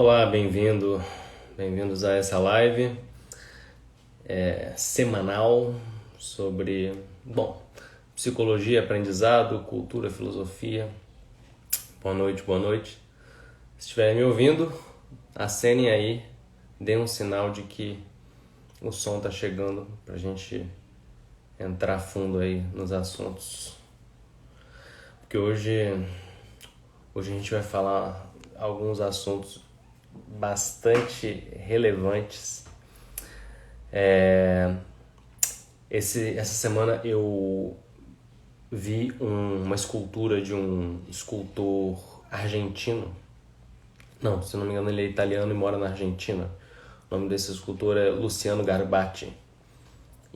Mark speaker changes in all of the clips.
Speaker 1: Olá, bem-vindos a essa live semanal sobre, psicologia, aprendizado, cultura, filosofia. Boa noite, boa noite. Se estiverem me ouvindo, acenem aí, deem um sinal de que o som está chegando para a gente entrar fundo aí nos assuntos. Porque hoje a gente vai falar alguns assuntos bastante relevantes. Essa semana eu vi uma escultura de um escultor argentino. Não, se não me engano ele é italiano e mora na Argentina. O nome desse escultor é Luciano Garbati.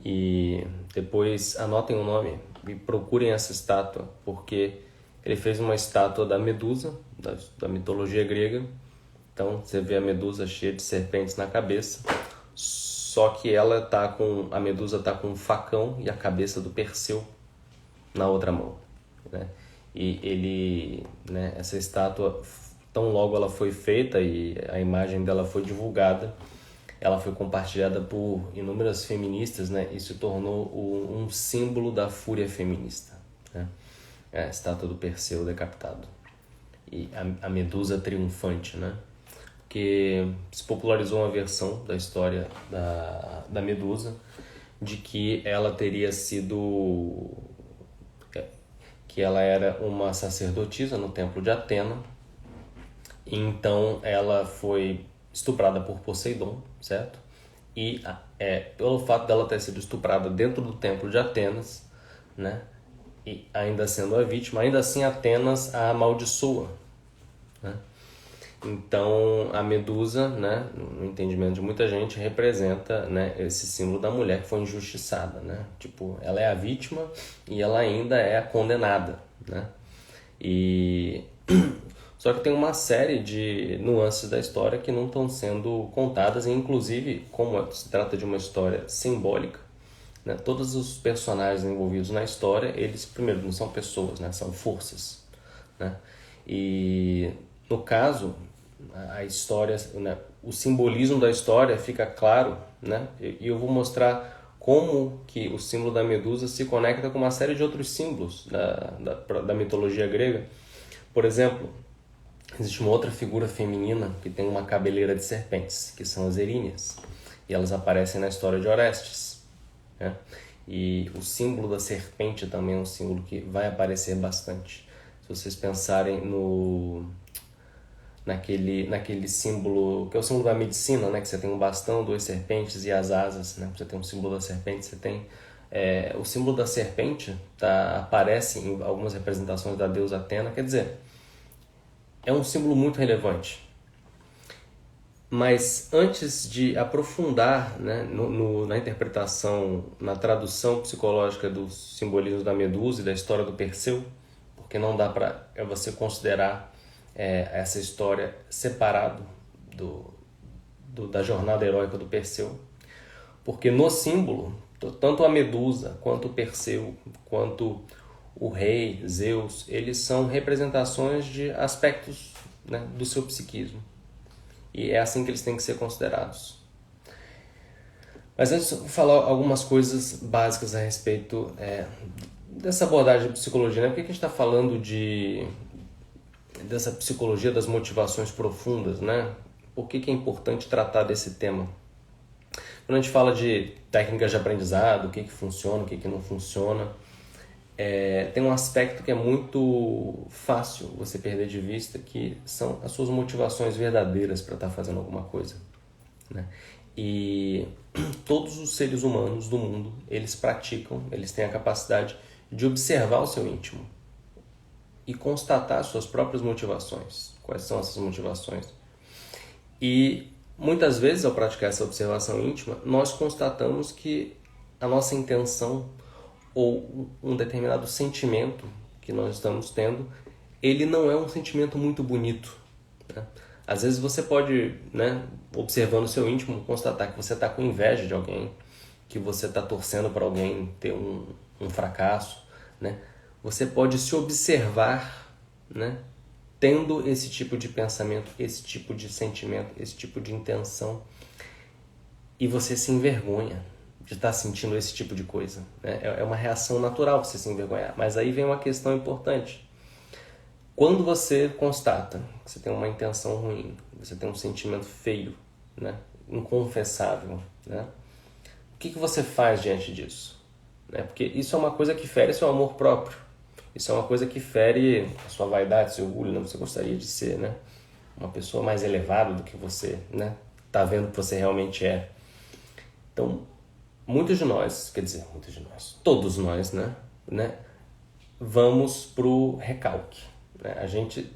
Speaker 1: E depois anotem o nome e procurem essa estátua, porque ele fez uma estátua da Medusa, da mitologia grega. Então você vê a Medusa cheia de serpentes na cabeça, só que a Medusa está com um facão e a cabeça do Perseu na outra mão, né? E essa estátua, tão logo ela foi feita e a imagem dela foi divulgada, ela foi compartilhada por inúmeras feministas, né? E se tornou um símbolo da fúria feminista, né? A estátua do Perseu decapitado e a Medusa triunfante, né? Que se popularizou uma versão da história da Medusa, de que ela teria sido... que ela era uma sacerdotisa no templo de Atena, e então ela foi estuprada por Poseidon, certo? E pelo fato dela ter sido estuprada dentro do templo de Atenas, né? E ainda sendo a vítima, ainda assim Atenas a amaldiçoa, né? Então a Medusa, né, no entendimento de muita gente, representa, né, esse símbolo da mulher que foi injustiçada, né? Tipo, ela é a vítima e ela ainda é a condenada, né? E só que tem uma série de nuances da história que não estão sendo contadas, e inclusive, como se trata de uma história simbólica, né, todos os personagens envolvidos na história, eles primeiro não são pessoas, né, são forças, né? E no caso, a história, né, o simbolismo da história fica claro, né? E eu vou mostrar como que o símbolo da Medusa se conecta com uma série de outros símbolos da mitologia grega. Por exemplo, existe uma outra figura feminina que tem uma cabeleira de serpentes, que são as Eríneas, e elas aparecem na história de Orestes, né? E o símbolo da serpente também é um símbolo que vai aparecer bastante. Se vocês pensarem naquele símbolo, que é o símbolo da medicina, né? Que você tem um bastão, duas serpentes e as asas, né? Você tem um símbolo da serpente, você tem... o símbolo da serpente aparece em algumas representações da deusa Atena, quer dizer, é um símbolo muito relevante. Mas antes de aprofundar, né, na interpretação, na tradução psicológica do simbolismo da Medusa e da história do Perseu, porque não dá para você considerar essa história separado da jornada heróica do Perseu, porque no símbolo, tanto a Medusa, quanto o Perseu, quanto o rei, Zeus, eles são representações de aspectos, né, do seu psiquismo. E é assim que eles têm que ser considerados. Mas antes eu vou falar algumas coisas básicas a respeito dessa abordagem de psicologia, né? Por que a gente está falando dessa psicologia das motivações profundas, né? Por que é importante tratar desse tema? Quando a gente fala de técnicas de aprendizado, o que funciona, o que não funciona, tem um aspecto que é muito fácil você perder de vista, que são as suas motivações verdadeiras para estar fazendo alguma coisa, né? E todos os seres humanos do mundo, eles têm a capacidade de observar o seu íntimo e constatar suas próprias motivações. Quais são essas motivações? E muitas vezes, ao praticar essa observação íntima, nós constatamos que a nossa intenção ou um determinado sentimento que nós estamos tendo, ele não é um sentimento muito bonito, né? Às vezes você pode, né, observando o seu íntimo, constatar que você está com inveja de alguém, que você está torcendo para alguém ter um fracasso, né? Você pode se observar, né, tendo esse tipo de pensamento, esse tipo de sentimento, esse tipo de intenção, e você se envergonha de estar sentindo esse tipo de coisa, né? É uma reação natural você se envergonhar. Mas aí vem uma questão importante. Quando você constata que você tem uma intenção ruim, você tem um sentimento feio, né? Inconfessável, né? O que você faz diante disso? Né? Porque isso é uma coisa que fere seu amor próprio. Isso é uma coisa que fere a sua vaidade, seu orgulho, né? Você gostaria de ser, né? Uma pessoa mais elevada do que você, né? Tá vendo que você realmente é. Então, muitos de nós, todos nós, né? Vamos pro recalque. Né? A gente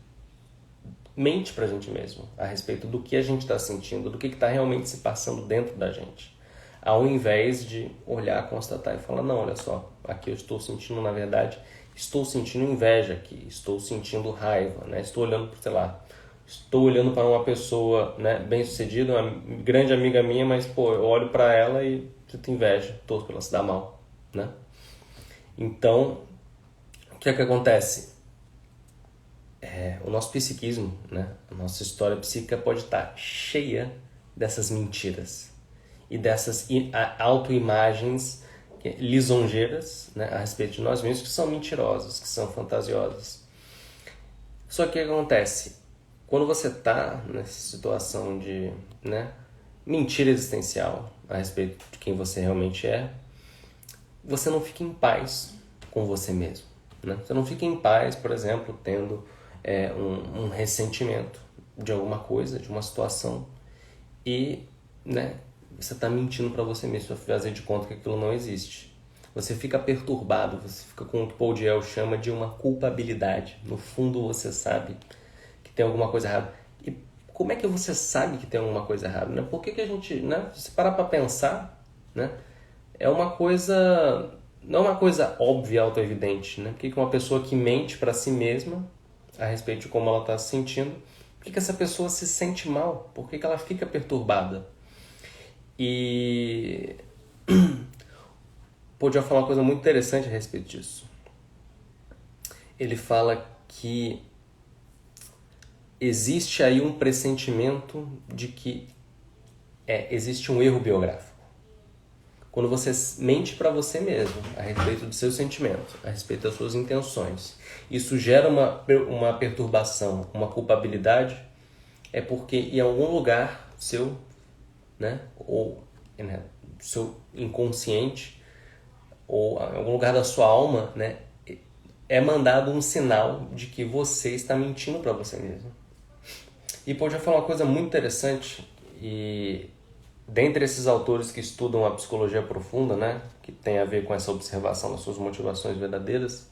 Speaker 1: mente pra gente mesmo a respeito do que a gente está sentindo, do que está realmente se passando dentro da gente. Ao invés de olhar, constatar e falar, não, olha só, aqui eu estou sentindo, na verdade, estou sentindo inveja aqui, estou sentindo raiva, né? Estou olhando para uma pessoa, né, bem-sucedida, uma grande amiga minha, mas, pô, eu olho para ela e sinto inveja, torço para ela se dar mal, né? Então, o que é que acontece? O nosso psiquismo, né, a nossa história psíquica pode estar cheia dessas mentiras e dessas autoimagens lisonjeiras, né, a respeito de nós mesmos, que são mentirosas, que são fantasiosas. Só que o que acontece? Quando você está nessa situação de, né, mentira existencial a respeito de quem você realmente é, você não fica em paz com você mesmo. Né? Você não fica em paz, por exemplo, tendo um ressentimento de alguma coisa, de uma situação, e, né, você está mentindo para você mesmo, para fazer de conta que aquilo não existe. Você fica perturbado, você fica com o que Paul Diel chama de uma culpabilidade. No fundo você sabe que tem alguma coisa errada. E como é que você sabe que tem alguma coisa errada? Né? Por que a gente, né, se parar para pensar, né, é uma coisa, não é uma coisa óbvia, autoevidente. Né? Por que uma pessoa que mente para si mesma a respeito de como ela está se sentindo, por que essa pessoa se sente mal? Por que ela fica perturbada? E podia falar uma coisa muito interessante a respeito disso. Ele fala que existe aí um pressentimento de que existe um erro biográfico. Quando você mente para você mesmo a respeito do seu sentimento, a respeito das suas intenções, isso gera uma perturbação, uma culpabilidade, é porque em algum lugar seu, né, ou seu inconsciente, ou em algum lugar da sua alma, né, é mandado um sinal de que você está mentindo para você mesmo. E Paul já falou uma coisa muito interessante, e dentre esses autores que estudam a psicologia profunda, né, que tem a ver com essa observação das suas motivações verdadeiras,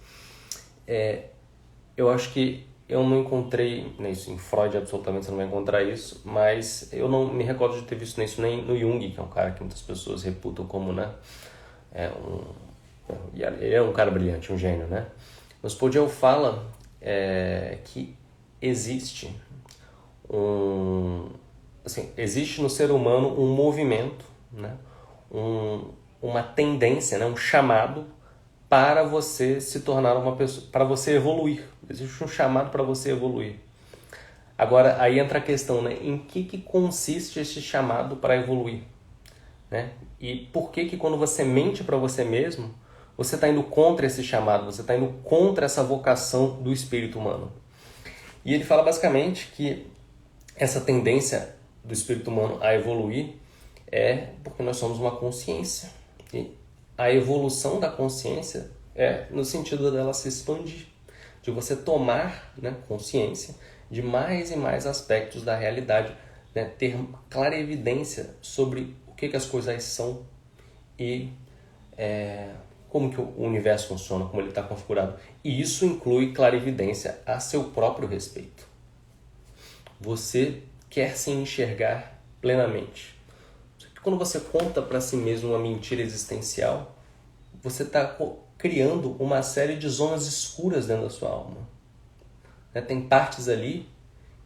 Speaker 1: eu acho que eu não encontrei isso em Freud, absolutamente você não vai encontrar isso, mas eu não me recordo de ter visto isso nem no Jung, que é um cara que muitas pessoas reputam como, né, ele é um cara brilhante, um gênio, né? Mas Paul Diel fala que existe existe no ser humano um movimento, né? Uma tendência, né? Um chamado para você se tornar uma pessoa, para você evoluir. Existe um chamado para você evoluir. Agora, aí entra a questão, né? Em que consiste esse chamado para evoluir? Né? E por que quando você mente para você mesmo, você está indo contra esse chamado, você está indo contra essa vocação do espírito humano? E ele fala basicamente que essa tendência do espírito humano a evoluir é porque nós somos uma consciência. E a evolução da consciência é no sentido dela se expandir, de você tomar, né, consciência de mais e mais aspectos da realidade, né, ter clarevidência sobre o que as coisas são e como que o universo funciona, como ele está configurado. E isso inclui clarevidência a seu próprio respeito. Você quer se enxergar plenamente. Quando você conta para si mesmo uma mentira existencial, você está criando uma série de zonas escuras dentro da sua alma. Tem partes ali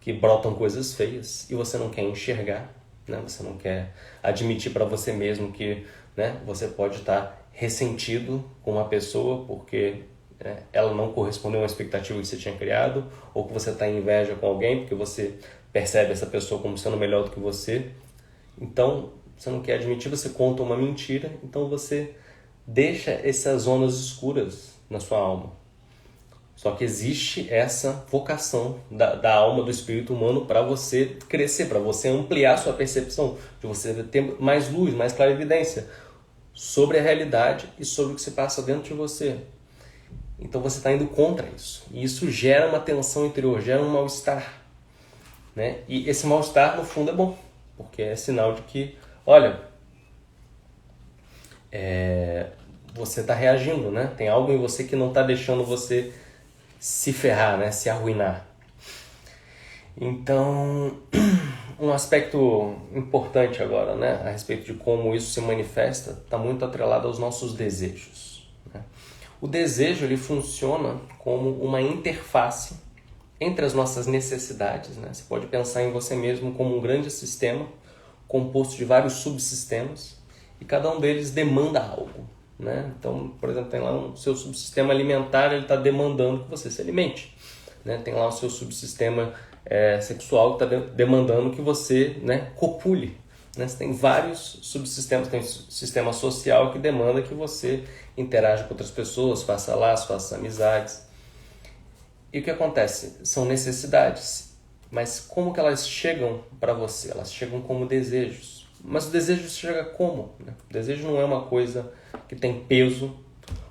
Speaker 1: que brotam coisas feias e você não quer enxergar, né? Você não quer admitir para você mesmo que, né, você pode estar ressentido com uma pessoa porque né? Ela não correspondeu a uma expectativa que você tinha criado, ou que você está em inveja com alguém porque você percebe essa pessoa como sendo melhor do que você. Então, você não quer admitir, você conta uma mentira, então você deixa essas zonas escuras na sua alma. Só que existe essa vocação da alma, do espírito humano para você crescer, para você ampliar sua percepção, de você ter mais luz, mais clarividência sobre a realidade e sobre o que se passa dentro de você. Então você está indo contra isso. E isso gera uma tensão interior, gera um mal-estar, né? E esse mal-estar, no fundo, é bom, porque é sinal de que, olha, você está reagindo, né? Tem algo em você que não está deixando você se ferrar, né? Se arruinar. Então, um aspecto importante agora, né? A respeito de como isso se manifesta, está muito atrelado aos nossos desejos, né? O desejo, ele funciona como uma interface entre as nossas necessidades, né? Você pode pensar em você mesmo como um grande sistema composto de vários subsistemas e cada um deles demanda algo, né? Então, por exemplo, tem lá o seu subsistema alimentar, ele está demandando que você se alimente, né? Tem lá o seu subsistema sexual que está demandando que você, né, copule, né? Você tem vários subsistemas, tem o sistema social que demanda que você interaja com outras pessoas, faça laços, faça amizades. E o que acontece? São necessidades, mas como que elas chegam para você? Elas chegam como desejos. Mas o desejo chega como, né? O desejo não é uma coisa que tem peso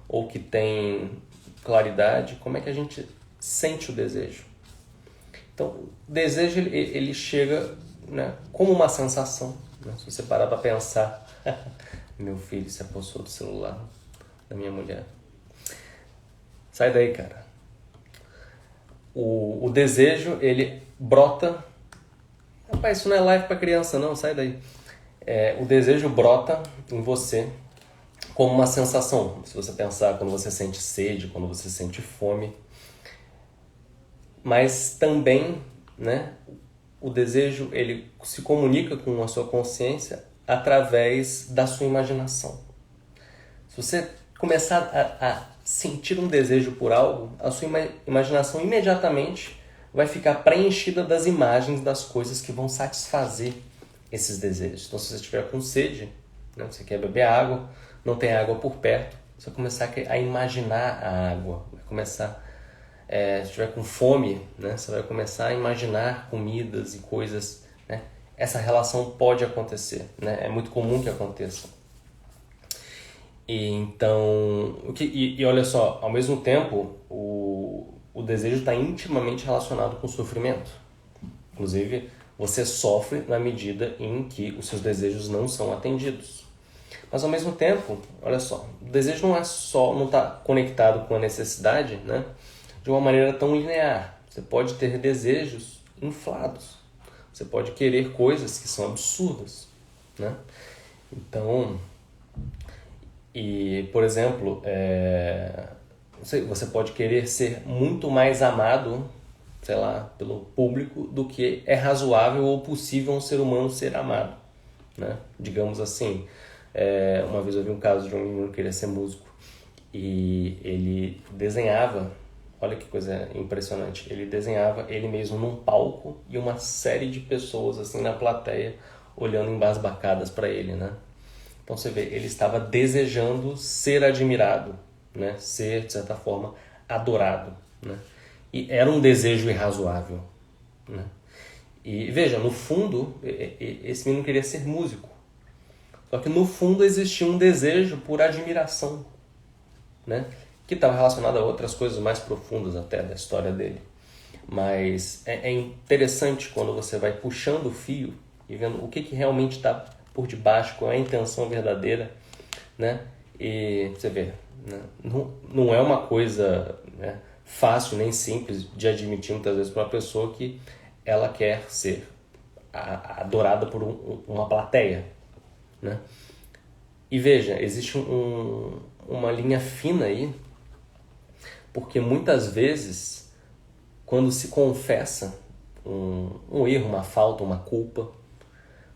Speaker 1: ou que tem claridade. Como é que a gente sente o desejo? Então, o desejo ele chega, né, como uma sensação, né? Se você parar para pensar, meu filho se apossou do celular da minha mulher. Sai daí, cara. O desejo, ele brota. Rapaz, isso não é live para criança, não, sai daí. O desejo brota em você como uma sensação. Se você pensar quando você sente sede, quando você sente fome. Mas também, né, o desejo, ele se comunica com a sua consciência através da sua imaginação. Se você começar a sentir um desejo por algo, a sua imaginação imediatamente vai ficar preenchida das imagens das coisas que vão satisfazer esses desejos. Então, se você estiver com sede, né, você quer beber água, não tem água por perto, você vai começar a imaginar a água, vai começar... se estiver com fome, né, você vai começar a imaginar comidas e coisas, né? Essa relação pode acontecer, né? É muito comum que aconteça. E então, olha só, ao mesmo tempo, o desejo está intimamente relacionado com o sofrimento. Inclusive, você sofre na medida em que os seus desejos não são atendidos. Mas ao mesmo tempo, olha só, o desejo não está conectado com a necessidade, né, de uma maneira tão linear. Você pode ter desejos inflados. Você pode querer coisas que são absurdas, né? Então, por exemplo, você pode querer ser muito mais amado, sei lá, pelo público do que é razoável ou possível um ser humano ser amado, né? Digamos assim, uma vez eu vi um caso de um menino que queria ser músico e ele desenhava, olha que coisa impressionante, ele desenhava ele mesmo num palco e uma série de pessoas assim na plateia olhando embasbacadas para ele, né? Então você vê, ele estava desejando ser admirado, né? Ser, de certa forma, adorado, né? E era um desejo irrazoável, né? E veja, no fundo, esse menino queria ser músico. Só que no fundo existia um desejo por admiração, né? Que estava relacionado a outras coisas mais profundas até da história dele. Mas é interessante quando você vai puxando o fio e vendo o que realmente está por debaixo, qual é a intenção verdadeira, né? E você vê, né? Não é uma coisa, né, fácil nem simples de admitir muitas vezes para uma pessoa que ela quer ser adorada por uma plateia, né? E veja, existe uma linha fina aí, porque muitas vezes, quando se confessa um erro, uma falta, uma culpa,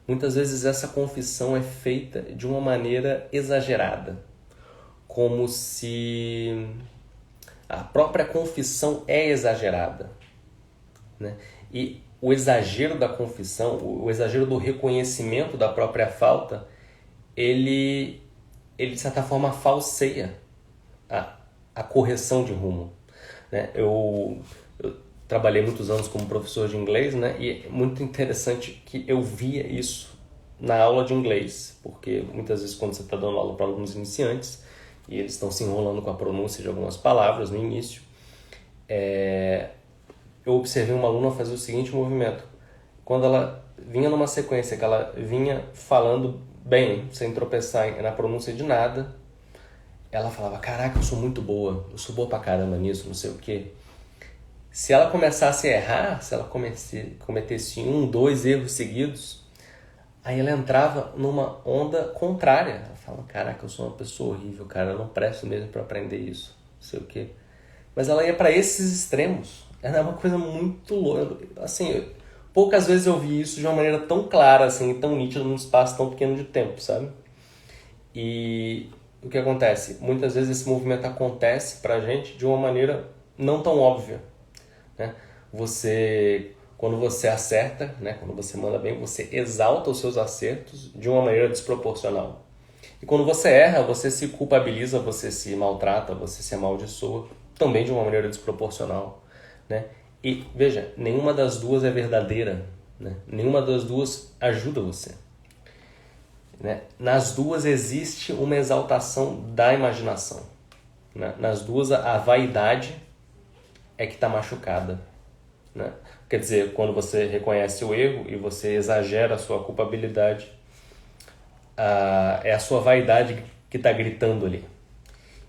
Speaker 1: muitas vezes essa confissão é feita de uma maneira exagerada, como se A própria confissão é exagerada, né? E o exagero da confissão, o exagero do reconhecimento da própria falta, ele de certa forma falseia a correção de rumo, né? Eu trabalhei muitos anos como professor de inglês, né? E é muito interessante que eu via isso na aula de inglês, porque muitas vezes quando você está dando aula para alunos iniciantes e eles estão se enrolando com a pronúncia de algumas palavras no início, eu observei uma aluna fazer o seguinte movimento. Quando ela vinha numa sequência que ela vinha falando bem, sem tropeçar na pronúncia de nada, ela falava, caraca, eu sou boa pra caramba nisso, não sei o quê. Se ela começasse a errar, se ela cometesse 1, 2 erros seguidos, aí ela entrava numa onda contrária. Ela falava, caraca, eu sou uma pessoa horrível, cara, eu não presto mesmo pra aprender isso, não sei o quê. Mas ela ia pra esses extremos. Era uma coisa muito louca. Assim, poucas vezes eu vi isso de uma maneira tão clara, assim, tão nítida, num espaço tão pequeno de tempo, sabe? E o que acontece? Muitas vezes esse movimento acontece pra gente de uma maneira não tão óbvia, né? Quando você acerta, né? Quando você manda bem, você exalta os seus acertos de uma maneira desproporcional. E quando você erra, você se culpabiliza, você se maltrata, você se amaldiçoa, também de uma maneira desproporcional, né? E veja, nenhuma das duas é verdadeira, né? Nenhuma das duas ajuda você, né? Nas duas existe uma exaltação da imaginação, né? Nas duas a vaidade é que está machucada, né? Quer dizer, quando você reconhece o erro e você exagera a sua culpabilidade, é a sua vaidade que está gritando ali.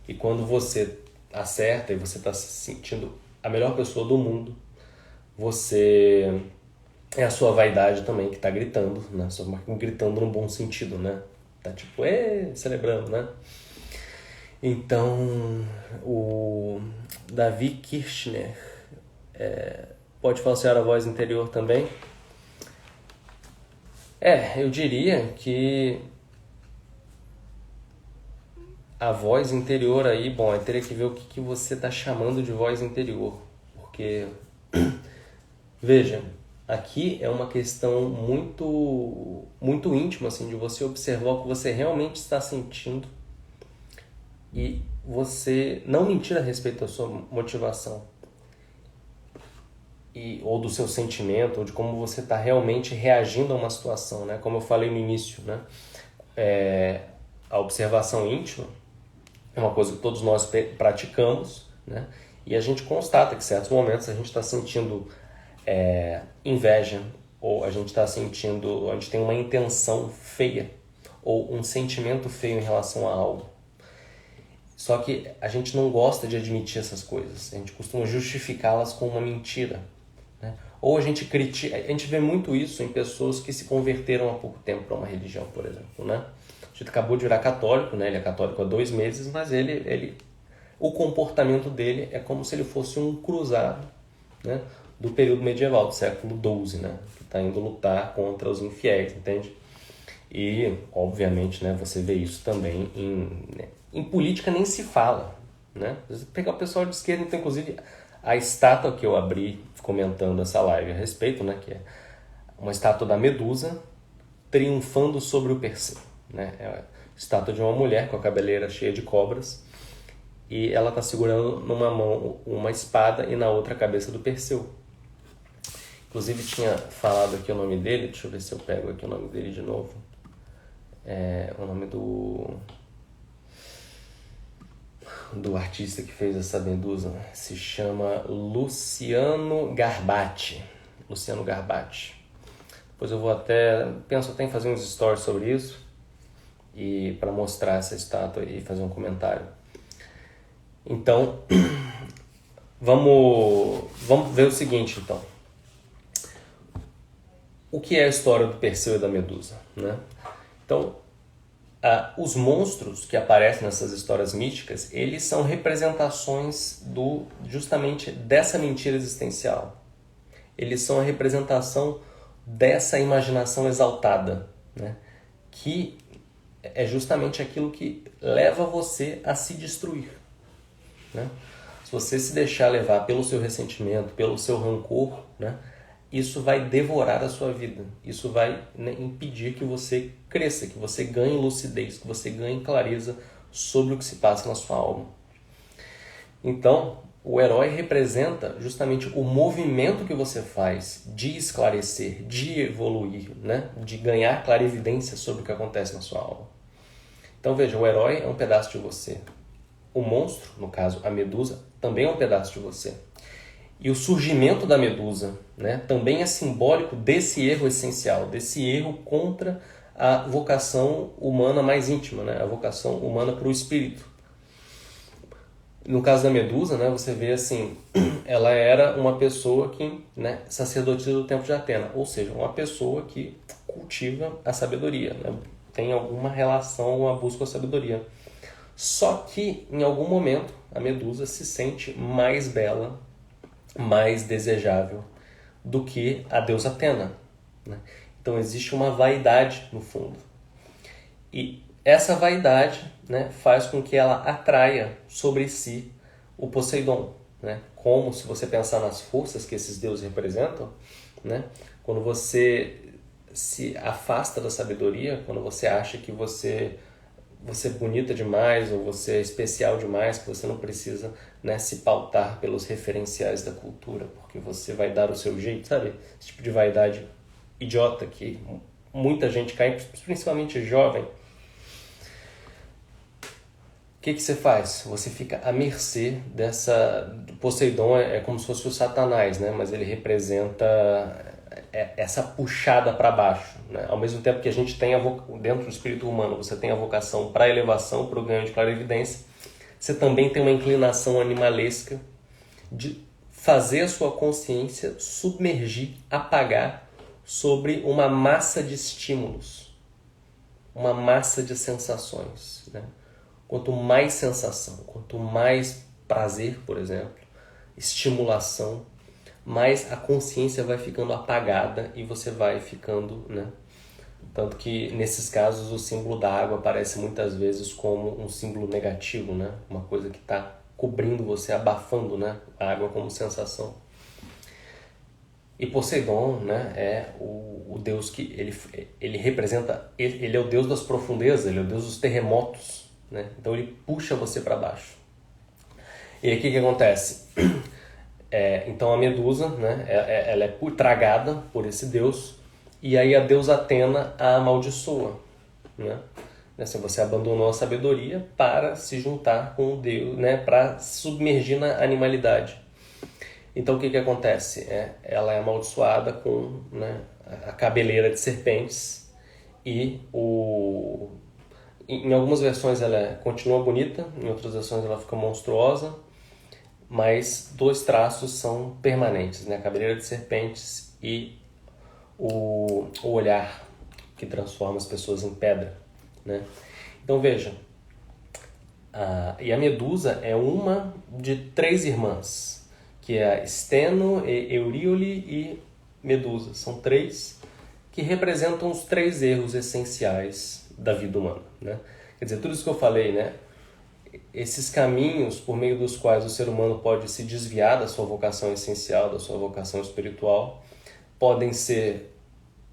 Speaker 1: E quando você acerta e você está se sentindo a melhor pessoa do mundo, é a sua vaidade também que está gritando, né? Só gritando no bom sentido, né? Tá tipo, celebrando, né? Então, o Davi Kirchner pode falsear a voz interior também? Eu diria que a voz interior aí, bom, eu teria que ver o que você está chamando de voz interior, porque, veja, aqui é uma questão muito, muito íntima, assim, de você observar o que você realmente está sentindo e você não mentir a respeito da sua motivação ou do seu sentimento, ou de como você está realmente reagindo a uma situação, né? Como eu falei no início, né? A observação íntima é uma coisa que todos nós praticamos, né? E a gente constata que em certos momentos a gente está sentindo inveja, ou a gente tem uma intenção feia, ou um sentimento feio em relação a algo. Só que a gente não gosta de admitir essas coisas, a gente costuma justificá-las com uma mentira, né? Ou a gente vê muito isso em pessoas que se converteram há pouco tempo para uma religião, por exemplo, né? A gente acabou de virar católico, né? Ele é católico há 2 meses, mas o comportamento dele é como se ele fosse um cruzado, né? Do período medieval, do século XII, né? Que está indo lutar contra os infiéis, entende? E, obviamente, né, você vê isso também em política, nem se fala, né? Você pegar o pessoal de esquerda, então, inclusive, a estátua que eu abri comentando essa live a respeito, né? Que é uma estátua da Medusa triunfando sobre o Perseu, né? É a estátua de uma mulher com a cabeleira cheia de cobras e ela está segurando numa mão uma espada e na outra a cabeça do Perseu. Inclusive tinha falado aqui o nome dele, deixa eu ver se eu pego aqui o nome dele de novo. O nome do artista que fez essa Medusa se chama Luciano Garbati. Depois eu vou penso até em fazer uns stories sobre isso e para mostrar essa estátua e fazer um comentário. Então, vamos ver o seguinte, então. O que é a história do Perseu e da Medusa, né? Então, os monstros que aparecem nessas histórias místicas, eles são representações justamente dessa mentira existencial. Eles são a representação dessa imaginação exaltada, né? Que é justamente aquilo que leva você a se destruir, né? Se você se deixar levar pelo seu ressentimento, pelo seu rancor, né, isso vai devorar a sua vida. Isso vai, né, impedir que você cresça, que você ganhe lucidez, que você ganhe clareza sobre o que se passa na sua alma. Então, o herói representa justamente o movimento que você faz de esclarecer, de evoluir, né, de ganhar clarividência sobre o que acontece na sua alma. Então veja, o herói é um pedaço de você. O monstro, no caso a Medusa, também é um pedaço de você. E o surgimento da Medusa, né, também é simbólico desse erro essencial, desse erro contra a vocação humana mais íntima, né, a vocação humana para o espírito. No caso da Medusa, né, você vê assim, ela era uma pessoa que, né, sacerdotisa do templo de Atena, ou seja, uma pessoa que cultiva a sabedoria, né, tem alguma relação, alguma busca com a sabedoria. Só que, em algum momento, a Medusa se sente mais bela, mais desejável do que a deusa Atena, né? Então existe uma vaidade no fundo. E essa vaidade, né, faz com que ela atraia sobre si o Poseidon, né? Como, se você pensar nas forças que esses deuses representam, né, quando você se afasta da sabedoria, quando você acha que você é bonita demais ou você é especial demais, que você não precisa, né, se pautar pelos referenciais da cultura, porque você vai dar o seu jeito, sabe? Esse tipo de vaidade idiota que muita gente cai, principalmente jovem. O que você faz? Você fica à mercê dessa... Poseidon é como se fosse o Satanás, né? Mas ele representa essa puxada para baixo, né? Ao mesmo tempo que a gente tem dentro do espírito humano, você tem a vocação para a elevação, para o ganho de clarividência, você também tem uma inclinação animalesca de fazer a sua consciência submergir, apagar sobre uma massa de estímulos, uma massa de sensações, né? Quanto mais sensação, quanto mais prazer, por exemplo, estimulação, mais a consciência vai ficando apagada e você vai ficando, né? Tanto que, nesses casos, o símbolo da água aparece muitas vezes como um símbolo negativo, né? Uma coisa que está cobrindo você, abafando, né, a água como sensação. E Poseidon, né, é o deus que ele representa, ele é o deus das profundezas, ele é o deus dos terremotos, né? Então ele puxa você para baixo. E aí o que acontece? Então a Medusa, né, ela é tragada por esse deus, e aí a deusa Atena a amaldiçoa, né? Assim, você abandonou a sabedoria para se juntar com o deus, né, para se submergir na animalidade. Então o que acontece? Ela é amaldiçoada com, né, a cabeleira de serpentes, e em algumas versões ela continua bonita, em outras versões ela fica monstruosa, mas dois traços são permanentes, né? A cabeleira de serpentes e o olhar que transforma as pessoas em pedra, né? Então veja, e a Medusa é uma de 3 irmãs, que é a Steno, Euríole e Medusa. São 3 que representam os 3 erros essenciais da vida humana, né? Quer dizer, tudo isso que eu falei, né? Esses caminhos por meio dos quais o ser humano pode se desviar da sua vocação essencial, da sua vocação espiritual, podem ser,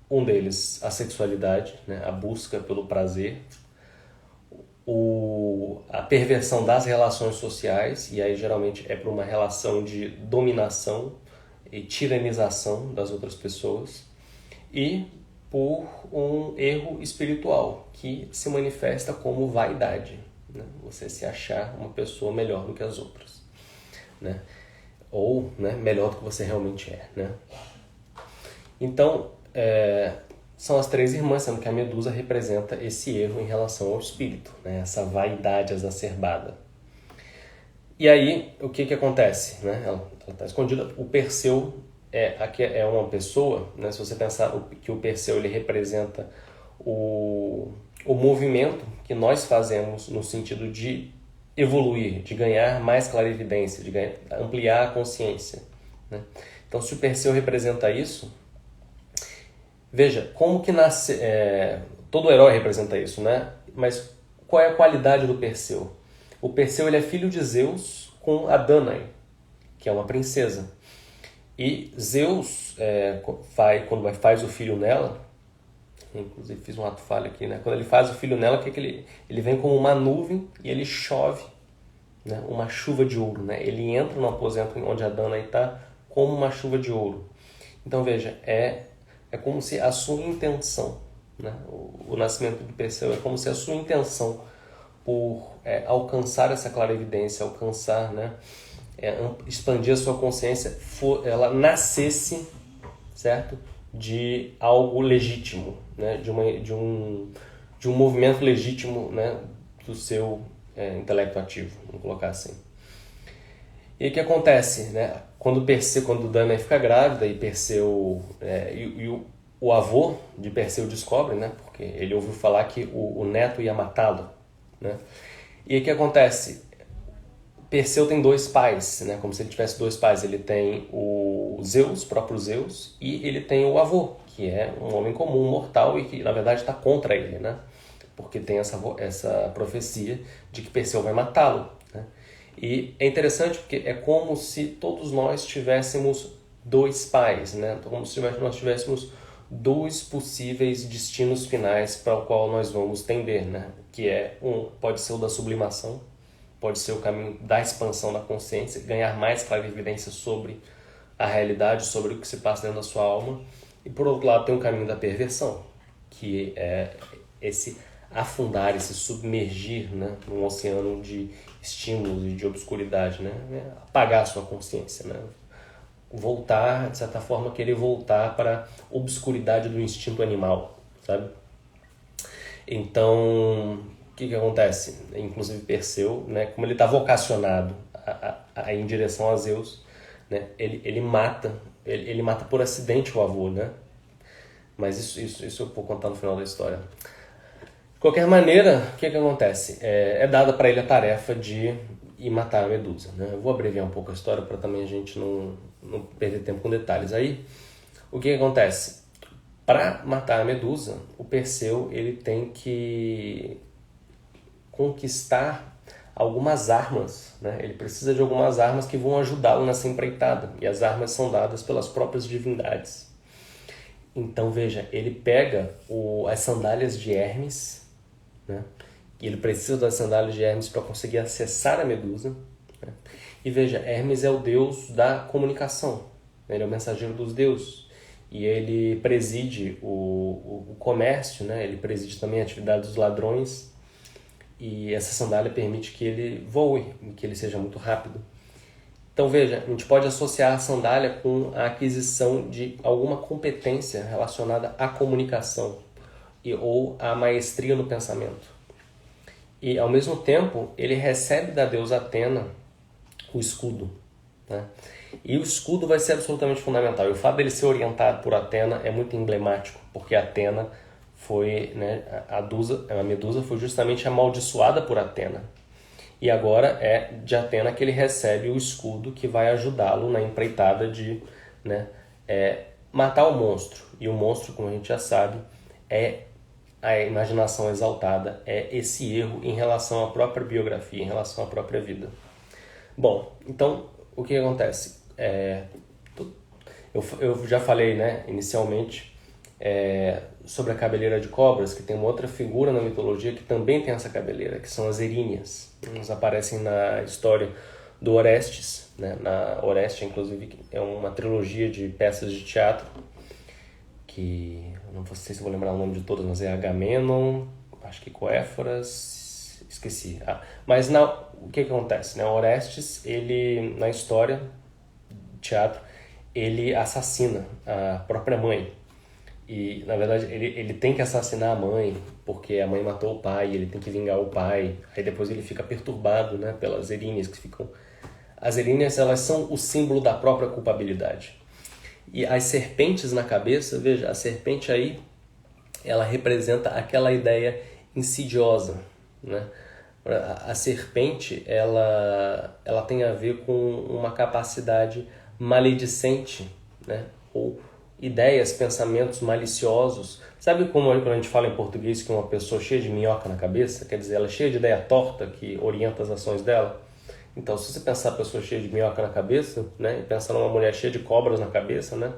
Speaker 1: um deles, a sexualidade, né? A busca pelo prazer, a perversão das relações sociais, e aí geralmente é por uma relação de dominação e tiranização das outras pessoas, e por um erro espiritual que se manifesta como vaidade, né? Você se achar uma pessoa melhor do que as outras, né? Ou, né, melhor do que você realmente é, né? Então, são as 3 irmãs, sendo que a Medusa representa esse erro em relação ao espírito, né? Essa vaidade exacerbada. E aí, o que acontece, né? Ela está escondida. O Perseu é uma pessoa, né? Se você pensar que o Perseu ele representa o movimento que nós fazemos no sentido de evoluir, de ganhar mais clarividência, de ampliar a consciência, né? Então, se o Perseu representa isso, veja, como que nasce... todo herói representa isso, né? Mas qual é a qualidade do Perseu? O Perseu ele é filho de Zeus, com a Danae, que é uma princesa. E Zeus, quando faz o filho nela, inclusive fiz um ato falho aqui, né? Quando ele faz o filho nela, o que ele vem como uma nuvem e ele chove, né? Uma chuva de ouro, né? Ele entra no aposento onde a Danae está como uma chuva de ouro. Então veja, é como se a sua intenção, né? O nascimento de Perseu é como se a sua intenção por alcançar essa clarividência, alcançar, né? Expandir a sua consciência, ela nascesse, certo? De algo legítimo, né? de um movimento legítimo, né? Do seu intelecto ativo, vamos colocar assim. E o que acontece, né? Quando Danae fica grávida e Perseu o avô de Perseu descobre, né? Porque ele ouviu falar que o neto ia matá-lo, né? E o que acontece? Perseu tem dois pais, né? Como se ele tivesse dois pais. Ele tem o Zeus, próprio Zeus, e ele tem o avô, que é um homem comum, mortal, e que na verdade está contra ele, né? Porque tem essa profecia de que Perseu vai matá-lo, né? E é interessante porque é como se todos nós tivéssemos dois pais, né? Como se nós tivéssemos dois possíveis destinos finais para o qual nós vamos tender, né? Que pode ser o da sublimação, pode ser o caminho da expansão da consciência, ganhar mais clarividência sobre a realidade, sobre o que se passa dentro da sua alma. E por outro lado tem o caminho da perversão, que é esse afundar, esse submergir, né, num oceano de estímulos e de obscuridade, né, apagar a sua consciência, né, voltar, de certa forma, querer voltar para a obscuridade do instinto animal, sabe? Então, o que acontece? Inclusive Perseu, né, como ele está vocacionado a ir em direção a Zeus, né, ele mata por acidente o avô, né? Mas isso eu vou contar no final da história. De qualquer maneira, o que acontece? É dada para ele a tarefa de ir matar a Medusa, né? Eu vou abreviar um pouco a história para também a gente não perder tempo com detalhes. Aí, o que acontece? Para matar a Medusa, o Perseu ele tem que conquistar algumas armas, né? Ele precisa de algumas armas que vão ajudá-lo nessa empreitada, e as armas são dadas pelas próprias divindades. Então veja, ele pega as sandálias de Hermes, né? E ele precisa das sandálias de Hermes para conseguir acessar a Medusa, né? E veja, Hermes é o deus da comunicação, né? Ele é o mensageiro dos deuses, e ele preside o comércio, né? Ele preside também a atividade dos ladrões, e essa sandália permite que ele voe, que ele seja muito rápido. Então veja, a gente pode associar a sandália com a aquisição de alguma competência relacionada à comunicação ou à maestria no pensamento. E ao mesmo tempo, ele recebe da deusa Atena o escudo, né? E o escudo vai ser absolutamente fundamental. E o fato dele ser orientado por Atena é muito emblemático, porque Atena foi, né, a Medusa foi justamente amaldiçoada por Atena. E agora é de Atena que ele recebe o escudo que vai ajudá-lo na empreitada de, né, matar o monstro. E o monstro, como a gente já sabe, é a imaginação exaltada, é esse erro em relação à própria biografia, em relação à própria vida. Bom, então, o que acontece? Eu já falei, né, inicialmente, sobre a cabeleira de cobras, que tem uma outra figura na mitologia que também tem essa cabeleira, que são as Eríneas. Elas aparecem na história do Orestes, né? Na Oreste, inclusive, é uma trilogia de peças de teatro, que eu não sei se vou lembrar o nome de todas, mas é Agamenon, acho que Coéforas, esqueci. Mas o que acontece? Né? Orestes, ele, na história de teatro, ele assassina a própria mãe. E, na verdade, ele tem que assassinar a mãe, porque a mãe matou o pai, ele tem que vingar o pai. Aí depois ele fica perturbado, né, pelas Eríneas que ficam... As Eríneas, elas são o símbolo da própria culpabilidade. E as serpentes na cabeça, veja, a serpente aí, ela representa aquela ideia insidiosa, né? A serpente, ela tem a ver com uma capacidade maledicente, né? Ou ideias, pensamentos maliciosos. Sabe como quando a gente fala em português que uma pessoa cheia de minhoca na cabeça, quer dizer, ela é cheia de ideia torta que orienta as ações dela? Então, se você pensar a pessoa cheia de minhoca na cabeça, né, e pensar numa mulher cheia de cobras na cabeça, né,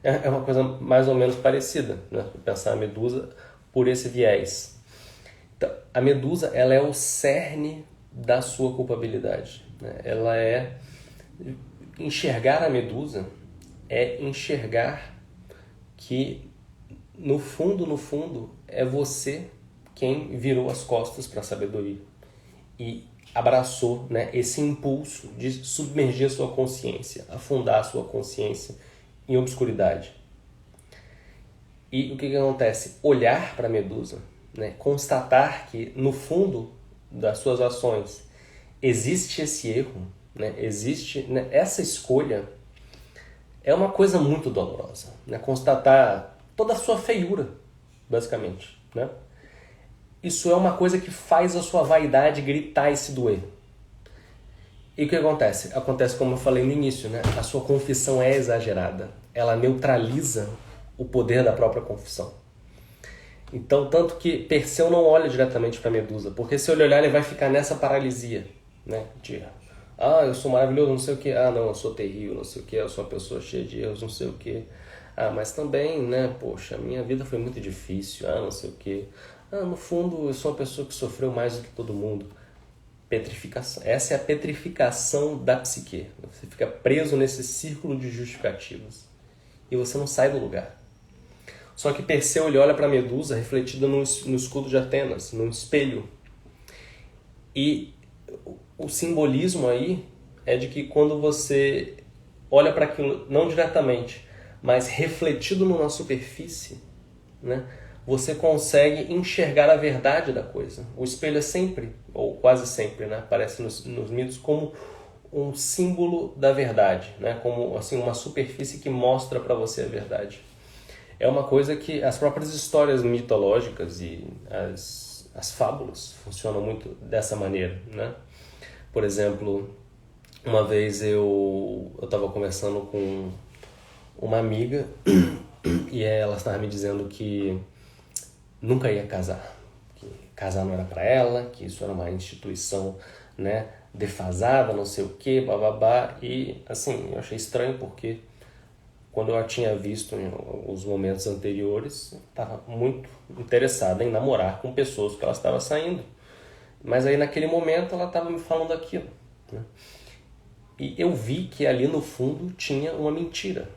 Speaker 1: é uma coisa mais ou menos parecida, né, pensar a medusa por esse viés. Então, a medusa, ela é o cerne da sua culpabilidade, né? Ela é enxergar a medusa é enxergar que no fundo é você quem virou as costas para a sabedoria e abraçou, né, esse impulso de submergir a sua consciência, afundar a sua consciência em obscuridade. E o que acontece? Olhar para a medusa, né, constatar que no fundo das suas ações existe esse erro, né, existe, né, essa escolha, é uma coisa muito dolorosa, né, constatar toda a sua feiura, basicamente, né? Isso é uma coisa que faz a sua vaidade gritar e se doer. E o que acontece? Acontece como eu falei no início, né? A sua confissão é exagerada. Ela neutraliza o poder da própria confissão. Então, tanto que Perseu não olha diretamente para Medusa, porque se ele olhar, ele vai ficar nessa paralisia, né? De, eu sou maravilhoso, não sei o que. Não, eu sou terrível, não sei o que. Eu sou uma pessoa cheia de erros, não sei o que. Mas também, né? Poxa, minha vida foi muito difícil, não sei o que. No fundo, eu sou uma pessoa que sofreu mais do que todo mundo. Petrificação. Essa é a petrificação da psique. Você fica preso nesse círculo de justificativas. E você não sai do lugar. Só que Perseu ele olha para a Medusa refletida no escudo de Atenas, num espelho. E o simbolismo aí é de que quando você olha para aquilo, não diretamente, mas refletido numa superfície, né, você consegue enxergar a verdade da coisa. O espelho é sempre, ou quase sempre, né, aparece nos mitos como um símbolo da verdade, né, como assim, uma superfície que mostra para você a verdade. É uma coisa que as próprias histórias mitológicas e as fábulas funcionam muito dessa maneira, né? Por exemplo, uma vez eu estava conversando com uma amiga e ela estava me dizendo que nunca ia casar, que casar não era para ela, que isso era uma instituição, né, defasada, não sei o que, bababá. E assim, eu achei estranho porque quando eu a tinha visto em alguns momentos anteriores, estava muito interessada em namorar com pessoas que ela estava saindo. Mas aí naquele momento ela estava me falando aquilo, né? E eu vi que ali no fundo tinha uma mentira.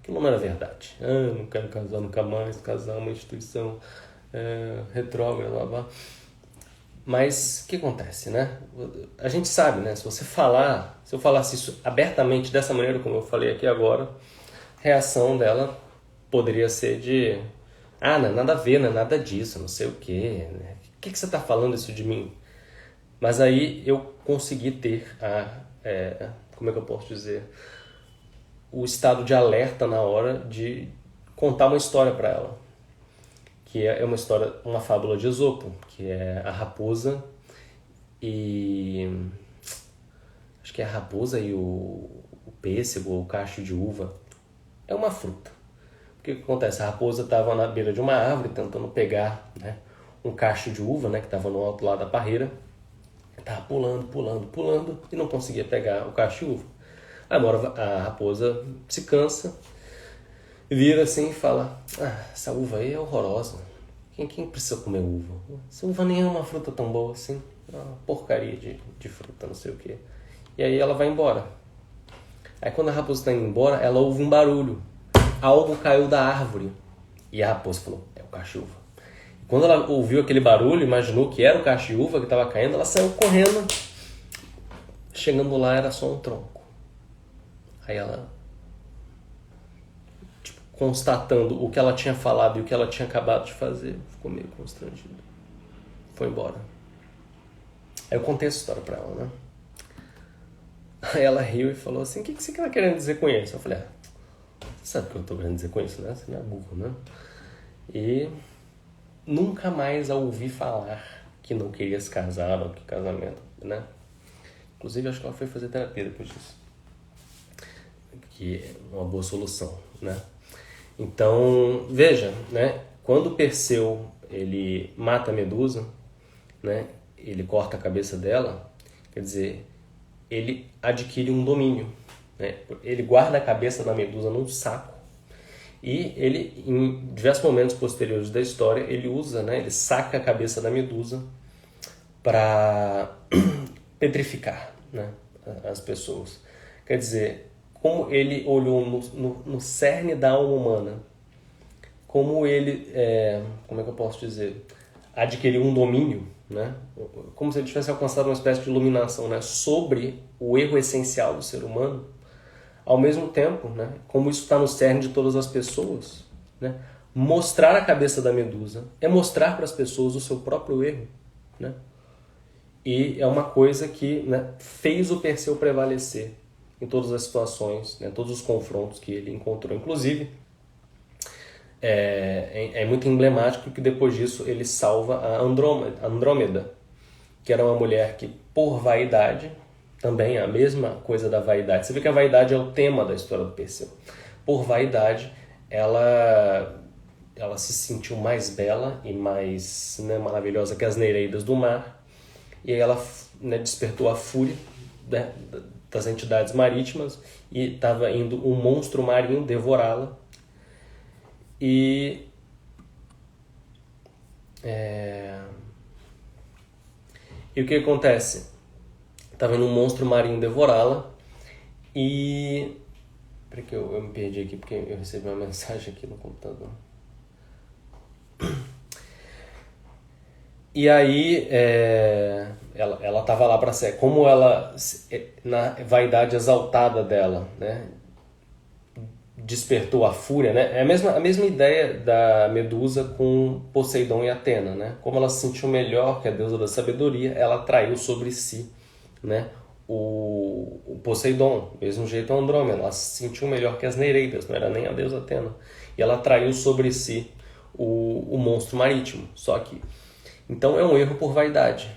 Speaker 1: Aquilo não era verdade. Eu não quero casar nunca mais, casar uma instituição retrógrada, blá blá. Mas o que acontece, né? A gente sabe, né? Se eu falasse isso abertamente dessa maneira como eu falei aqui agora, a reação dela poderia ser de não é nada a ver, não é nada disso, não sei o quê, né? O que você está falando isso de mim? Mas aí eu consegui ter como é que eu posso dizer? O estado de alerta na hora de contar uma história para ela. Que é uma história, uma fábula de Esopo, que é a raposa e... acho que é a raposa e o pêssego ou o cacho de uva. É uma fruta. O que acontece? A raposa estava na beira de uma árvore tentando pegar, né, um cacho de uva, né, que estava no alto lá da parreira. Estava pulando e não conseguia pegar o cacho de uva. Aí a raposa se cansa, vira assim e fala: essa uva aí é horrorosa. Quem precisa comer uva? Essa uva nem é uma fruta tão boa assim. É uma porcaria de fruta, não sei o que. E aí ela vai embora. Aí quando a raposa está indo embora, ela ouve um barulho. Algo caiu da árvore. E a raposa falou: é o cacho-uva. Quando ela ouviu aquele barulho, imaginou que era o cacho-uva que estava caindo, ela saiu correndo. Chegando lá, era só um tronco. Aí ela, constatando o que ela tinha falado e o que ela tinha acabado de fazer, ficou meio constrangida. Foi embora. Aí eu contei essa história pra ela, né? Aí ela riu e falou assim: o que você está querendo dizer com isso? Eu falei: você sabe o que eu estou querendo dizer com isso, né? Você não é burro, né? E nunca mais a ouvi falar que não queria se casar ou que casamento, né? Inclusive, acho que ela foi fazer terapia depois disso. Que é uma boa solução, né? Então, veja, né? Quando Perseu ele mata a Medusa, né? Ele corta a cabeça dela, quer dizer, ele adquire um domínio, né? Ele guarda a cabeça da Medusa num saco e ele, em diversos momentos posteriores da história, ele usa, né? Ele saca a cabeça da Medusa para petrificar, né? As pessoas. Quer dizer, como ele olhou no cerne da alma humana, como ele, como é que eu posso dizer, adquiriu um domínio, né? Como se ele tivesse alcançado uma espécie de iluminação, né? Sobre o erro essencial do ser humano, ao mesmo tempo, né? Como isso está no cerne de todas as pessoas, né? Mostrar a cabeça da Medusa é mostrar para as pessoas o seu próprio erro, né? E é uma coisa que, né, fez o Perseu prevalecer em todas as situações, né, todos os confrontos que ele encontrou. Inclusive, é muito emblemático que depois disso ele salva a Andrômeda, que era uma mulher que, por vaidade, também a mesma coisa da vaidade. Você vê que a vaidade é o tema da história do Perseu. Por vaidade, ela se sentiu mais bela e mais, né, maravilhosa que as nereidas do mar. E aí ela, né, despertou a fúria, né, das entidades marítimas e estava indo um monstro marinho devorá-la. E o que acontece? Estava indo um monstro marinho devorá-la e... Peraí que eu me perdi aqui porque eu recebi uma mensagem aqui no computador. E aí ela estava lá para ser, como ela, na vaidade exaltada dela, né, despertou a fúria, né? É a mesma ideia da Medusa com Poseidon e Atena, né? Como ela se sentiu melhor que a deusa da sabedoria, ela atraiu sobre si, né, o Poseidon, mesmo jeito a Andrômeda, ela se sentiu melhor que as Nereidas, não era nem a deusa Atena, e ela atraiu sobre si o monstro marítimo. Só que então é um erro por vaidade,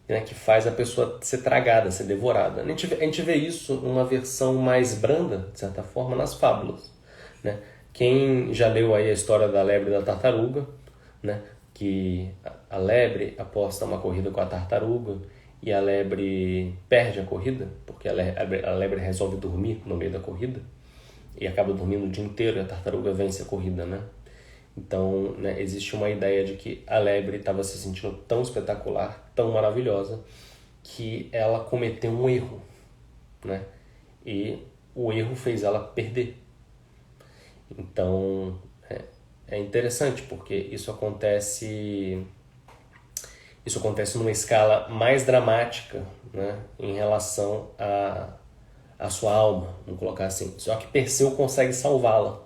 Speaker 1: né, que faz a pessoa ser tragada, ser devorada. A gente vê isso numa versão mais branda, de certa forma, nas fábulas, né? Quem já leu aí a história da lebre e da tartaruga, né, que a lebre aposta uma corrida com a tartaruga e a lebre perde a corrida, porque a lebre resolve dormir no meio da corrida e acaba dormindo o dia inteiro e a tartaruga vence a corrida, né? Então, né, existe uma ideia de que a lebre estava se sentindo tão espetacular, tão maravilhosa, que ela cometeu um erro, né? E o erro fez ela perder. Então, é interessante porque isso acontece numa escala mais dramática, né, em relação à sua alma, vamos colocar assim. Só que Perseu consegue salvá-la,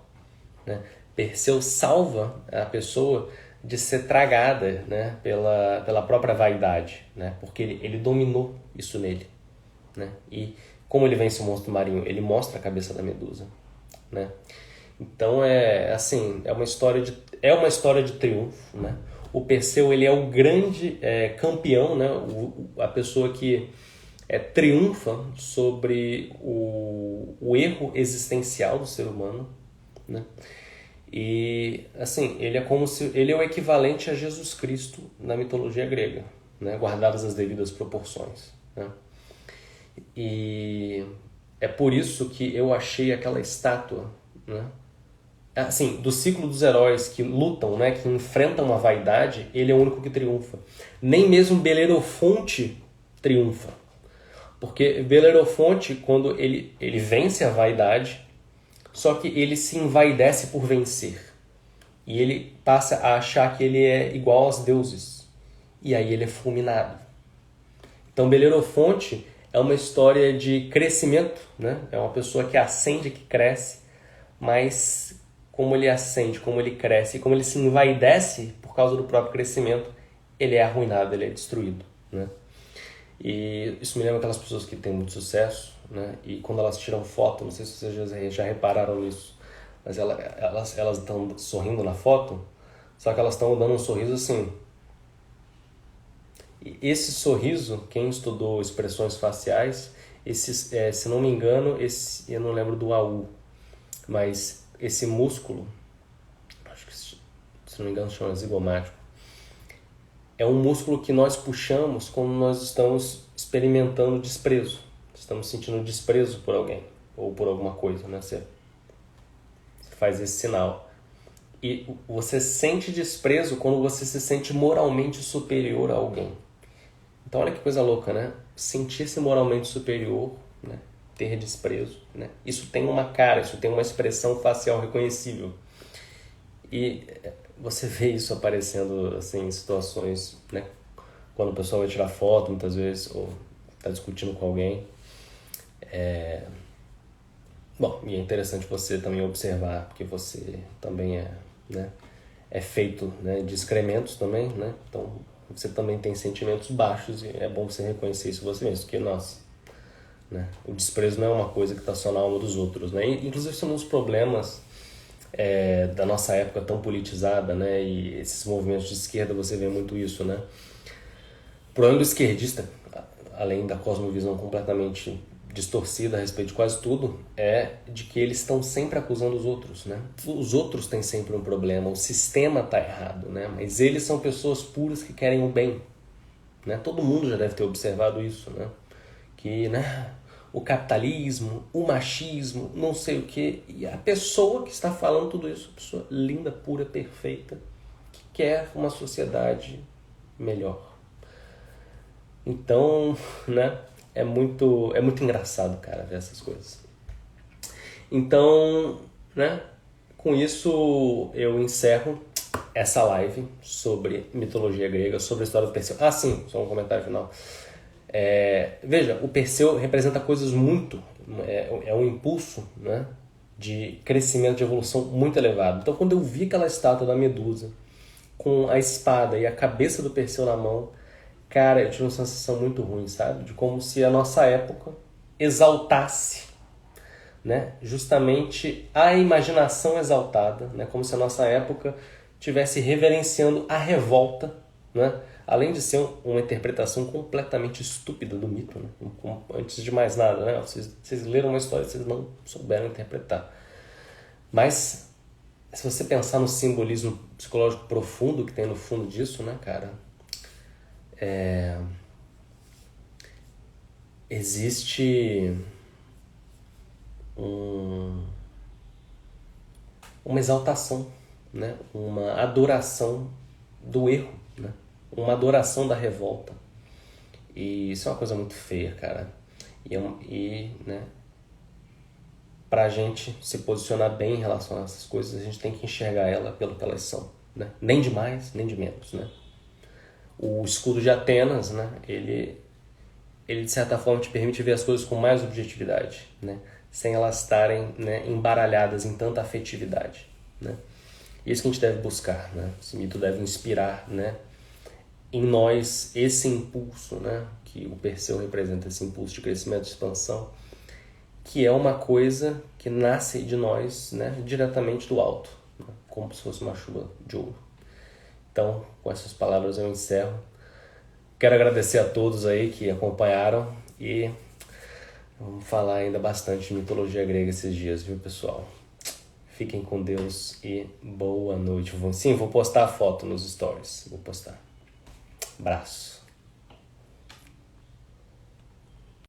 Speaker 1: né? Perseu salva a pessoa de ser tragada, né, pela própria vaidade, né, porque ele dominou isso nele, né, e como ele vence o monstro marinho, ele mostra a cabeça da Medusa, né. Então é uma história de triunfo, né. O Perseu, ele é o grande campeão, né, a pessoa que triunfa sobre o erro existencial do ser humano, né. E assim, ele é o equivalente a Jesus Cristo na mitologia grega, né, guardadas as devidas proporções, né? E é por isso que eu achei aquela estátua, né, assim, do ciclo dos heróis que lutam, né, que enfrentam a vaidade, ele é o único que triunfa. Nem mesmo Belerofonte triunfa, porque Belerofonte, quando ele vence a vaidade, só que ele se envaidece por vencer. E ele passa a achar que ele é igual aos deuses. E aí ele é fulminado. Então Belerofonte é uma história de crescimento, né? É uma pessoa que ascende, que cresce, mas como ele ascende, como ele cresce e como ele se envaidece por causa do próprio crescimento, ele é arruinado, ele é destruído, né? E isso me lembra aquelas pessoas que têm muito sucesso, né? E quando elas tiram foto, não sei se vocês já repararam nisso, mas elas estão sorrindo na foto, só que elas estão dando um sorriso assim. E esse sorriso, quem estudou expressões faciais, se não me engano, eu não lembro do AU, mas esse músculo, acho que se não me engano chama zigomático, é um músculo que nós puxamos quando nós estamos experimentando desprezo, estamos sentindo desprezo por alguém ou por alguma coisa, né? Você faz esse sinal. E você sente desprezo quando você se sente moralmente superior a alguém. Então olha que coisa louca, né? Sentir-se moralmente superior, né? Ter desprezo, né? Isso tem uma cara, isso tem uma expressão facial reconhecível. E você vê isso aparecendo assim, em situações, né? Quando o pessoal vai tirar foto, muitas vezes, ou está discutindo com alguém. Bom, e é interessante você também observar, porque você também é feito, né, de excrementos também, né? Então você também tem sentimentos baixos e é bom você reconhecer isso você mesmo, porque, nossa, né, o desprezo não é uma coisa que está só na alma dos outros, né? Inclusive são uns problemas da nossa época tão politizada, né? E esses movimentos de esquerda você vê muito isso, né? O problema do esquerdista, além da cosmovisão completamente distorcida a respeito de quase tudo, é de que eles estão sempre acusando os outros, né? Os outros têm sempre um problema, o sistema está errado, né? Mas eles são pessoas puras que querem o bem, né? Todo mundo já deve ter observado isso, né? Que, né, o capitalismo, o machismo, não sei o quê, e a pessoa que está falando tudo isso, pessoa linda, pura, perfeita, que quer uma sociedade melhor. Então, né, é muito engraçado, cara, ver essas coisas. Então, né, com isso eu encerro essa live sobre mitologia grega, sobre a história do Perseu. Ah, sim, só um comentário final. Veja, o Perseu representa coisas muito... É um impulso, né, de crescimento, de evolução muito elevado. Então, quando eu vi aquela estátua da Medusa com a espada e a cabeça do Perseu na mão, cara, eu tive uma sensação muito ruim, sabe? De como se a nossa época exaltasse, né, justamente a imaginação exaltada, né, como se a nossa época estivesse reverenciando a revolta, né, além de ser uma interpretação completamente estúpida do mito, né, antes de mais nada, né, vocês leram uma história e vocês não souberam interpretar. Mas se você pensar no simbolismo psicológico profundo que tem no fundo disso, né, cara, existe uma exaltação, né? Uma adoração do erro, né? Uma adoração da revolta. E isso é uma coisa muito feia, cara. Né, pra gente se posicionar bem em relação a essas coisas, a gente tem que enxergar ela pelo que elas são, né? Nem de mais, nem de menos, né? O escudo de Atenas, né? Ele de certa forma te permite ver as coisas com mais objetividade, né? Sem elas estarem, né, embaralhadas em tanta afetividade, né? Isso que a gente deve buscar, né? Esse mito deve inspirar, né, em nós esse impulso, né, que o Perseu representa, esse impulso de crescimento e expansão, que é uma coisa que nasce de nós, né, diretamente do alto, né, como se fosse uma chuva de ouro. Então, com essas palavras eu encerro. Quero agradecer a todos aí que acompanharam e vamos falar ainda bastante de mitologia grega esses dias, viu, pessoal? Fiquem com Deus e boa noite. Sim, vou postar a foto nos stories. Vou postar. Abraço.